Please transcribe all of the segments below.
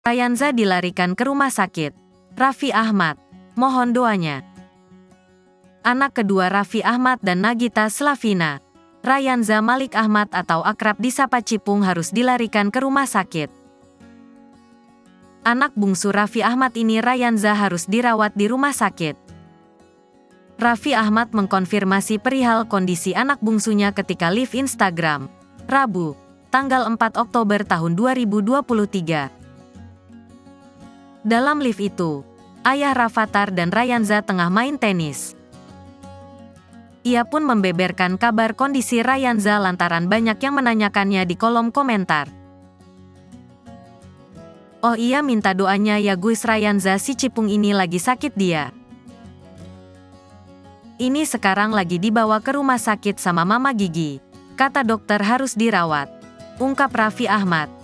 Rayanza dilarikan ke rumah sakit. Raffi Ahmad, mohon doanya. Anak kedua Raffi Ahmad dan Nagita Slavina, Rayanza Malik Ahmad atau akrab disapa Cipung harus dilarikan ke rumah sakit. Anak bungsu Raffi Ahmad ini Rayanza harus dirawat di rumah sakit. Raffi Ahmad mengkonfirmasi perihal kondisi anak bungsunya ketika live Instagram, Rabu, tanggal 4 Oktober tahun 2023. Dalam live itu, ayah Rafathar dan Rayanza tengah main tenis. Ia pun membeberkan kabar kondisi Rayanza lantaran banyak yang menanyakannya di kolom komentar. Oh iya, minta doanya ya guys, Rayanza si Cipung ini lagi sakit dia. Ini sekarang lagi dibawa ke rumah sakit sama Mama Gigi. Kata dokter harus dirawat, ungkap Raffi Ahmad.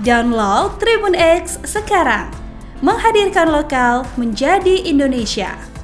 Download Tribun X sekarang, menghadirkan lokal menjadi Indonesia.